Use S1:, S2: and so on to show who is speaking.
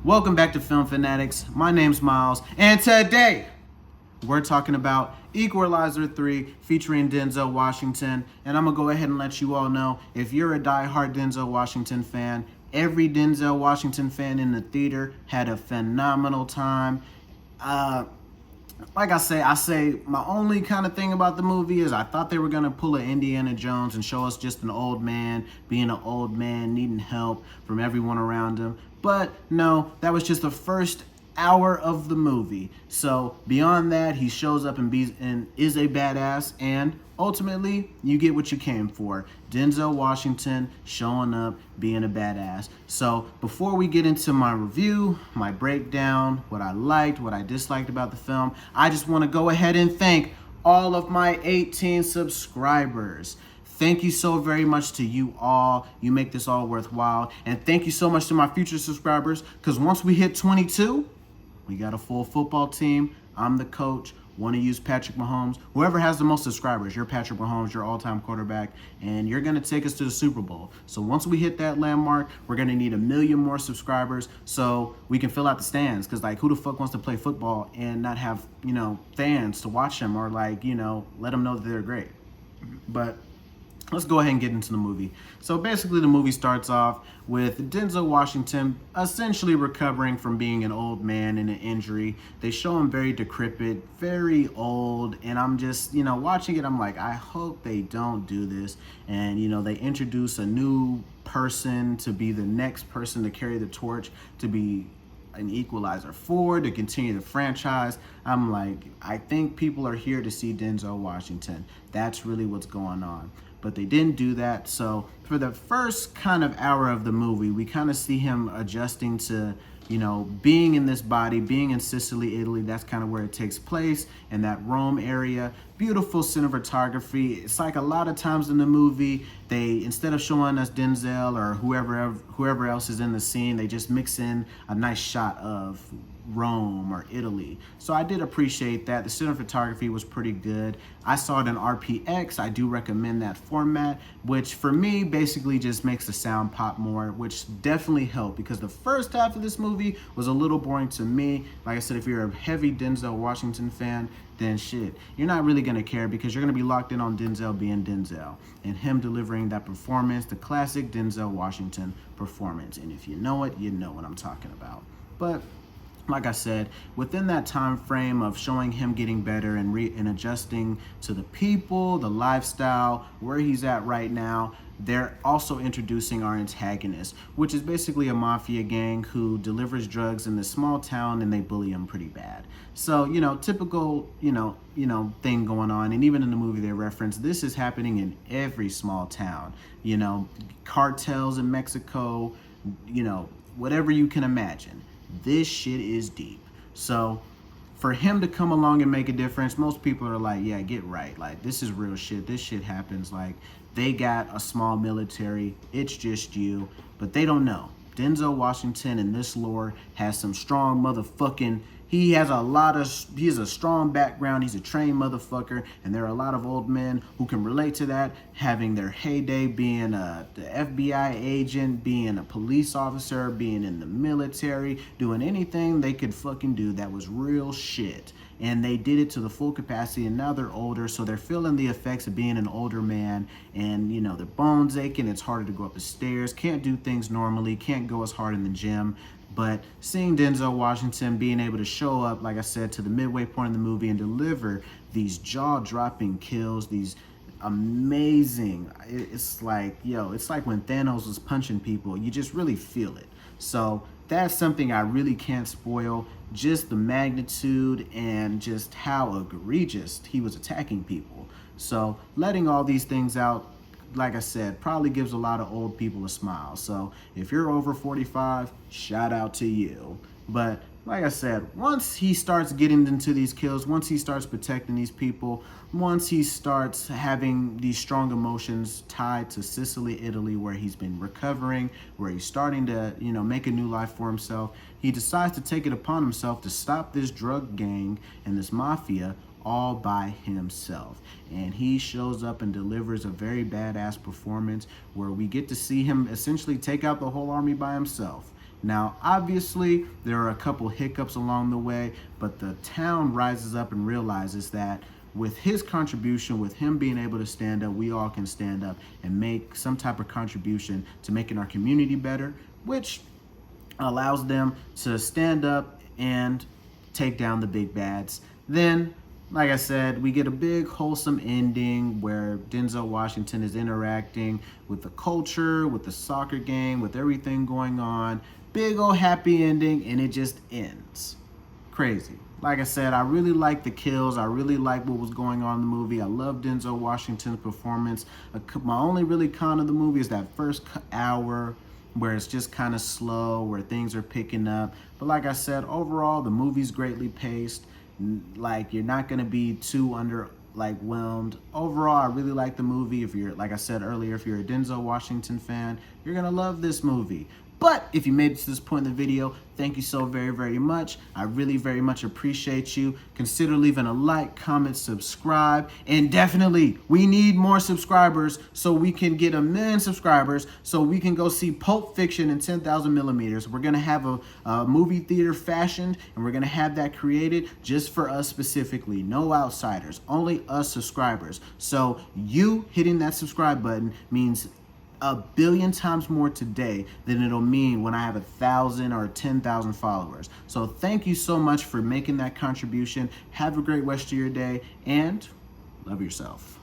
S1: Welcome back to Film Fanatics. My name's Miles, and today we're talking about Equalizer 3 featuring Denzel Washington. And I'm gonna go ahead and let you all know, if you're a die-hard Denzel Washington fan, every Denzel Washington fan in the theater had a phenomenal time. Like I say my only kind of thing about the movie is I thought they were gonna pull an Indiana Jones and show us just an old man being an old man needing help from everyone around him. But no, that was just the first hour of the movie. So beyond that, he shows up and is a badass, and ultimately you get what you came for. Denzel Washington showing up, being a badass. So before we get into my review, my breakdown, what I liked, what I disliked about the film, I just want to go ahead and thank all of my 18 subscribers. Thank you so very much to you all. You make this all worthwhile. And thank you so much to my future subscribers, because once we hit 22, we got a full football team. I'm the coach. Want to use Patrick Mahomes. Whoever has the most subscribers, you're Patrick Mahomes, your all-time quarterback, and you're going to take us to the Super Bowl. So once we hit that landmark, we're going to need 1 million more subscribers so we can fill out the stands. Because, like, who the fuck wants to play football and not have, fans to watch them or, let them know that they're great? But let's go ahead and get into the movie. So basically the movie starts off with Denzel Washington essentially recovering from being an old man in an injury. They show him very decrepit, very old, and I'm just, watching it, I'm like, I hope they don't do this. And, they introduce a new person to be the next person to carry the torch, to be an Equalizer 4, to continue the franchise. I'm like, I think people are here to see Denzel Washington. That's really what's going on. But they didn't do that. So for the first kind of hour of the movie, we kind of see him adjusting to, being in this body, being in Sicily, Italy. That's kind of where it takes place, in that Rome area. Beautiful cinematography. It's like a lot of times in the movie, they, instead of showing us Denzel or whoever else is in the scene, they just mix in a nice shot of Rome or Italy. So I did appreciate that. The cinematography was pretty good. I saw it in RPX. I do recommend that format, which for me basically just makes the sound pop more, which definitely helped, because the first half of this movie was a little boring to me. Like I said, if you're a heavy Denzel Washington fan, then shit, you're not really gonna care, because you're gonna be locked in on Denzel being Denzel and him delivering that performance, the classic Denzel Washington performance. And if you know it, you know what I'm talking about. But like I said, within that time frame of showing him getting better and adjusting to the people, the lifestyle, where he's at right now, they're also introducing our antagonist, which is basically a mafia gang who delivers drugs in this small town, and they bully him pretty bad. So, typical, thing going on. And even in the movie they reference, this is happening in every small town. Cartels in Mexico, whatever you can imagine. This shit is deep. So for him to come along and make a difference, most people are like, yeah, get right. Like, this is real shit. This shit happens. Like, they got a small military. It's just you. But they don't know. Denzel Washington in this lore has some strong motherfucking... He has a strong background. He's a trained motherfucker. And there are a lot of old men who can relate to that, having their heyday being the FBI agent, being a police officer, being in the military, doing anything they could fucking do that was real shit. And they did it to the full capacity, and now they're older, so they're feeling the effects of being an older man, and their bones aching, it's harder to go up the stairs, can't do things normally, can't go as hard in the gym. But seeing Denzel Washington being able to show up, like I said, to the midway point of the movie and deliver these jaw-dropping kills, these amazing, it's like when Thanos was punching people, you just really feel it. So that's something I really can't spoil, just the magnitude and just how egregious he was attacking people. So letting all these things out, like I said, probably gives a lot of old people a smile. So if you're over 45, shout out to you. But like I said, once he starts getting into these kills, once he starts protecting these people, once he starts having these strong emotions tied to Sicily, Italy, where he's been recovering, where he's starting to, make a new life for himself, he decides to take it upon himself to stop this drug gang and this mafia all by himself. And he shows up and delivers a very badass performance where we get to see him essentially take out the whole army by himself. Now, obviously, there are a couple hiccups along the way, but the town rises up and realizes that with his contribution, with him being able to stand up, we all can stand up and make some type of contribution to making our community better, which allows them to stand up and take down the big bads. Then, like I said, we get a big wholesome ending where Denzel Washington is interacting with the culture, with the soccer game, with everything going on. Big old happy ending, and it just ends. Crazy. Like I said, I really like the kills. I really like what was going on in the movie. I love Denzel Washington's performance. My only really con of the movie is that first hour where it's just kind of slow, where things are picking up. But like I said, overall, the movie's greatly paced. Like, you're not going to be too whelmed. Overall, I really like the movie. If you're, like I said earlier, if you're a Denzel Washington fan, you're going to love this movie. But if you made it to this point in the video, thank you so very, very much. I really very much appreciate you. Consider leaving a like, comment, subscribe, and definitely we need more subscribers so we can get 1 million subscribers so we can go see Pulp Fiction in 10,000 millimeters. We're gonna have a movie theater fashioned, and we're gonna have that created just for us specifically. No outsiders, only us subscribers. So you hitting that subscribe button means 1 billion times more today than it'll mean when I have 1,000 or 10,000 followers. So thank you so much for making that contribution. Have a great rest of your day, and love yourself.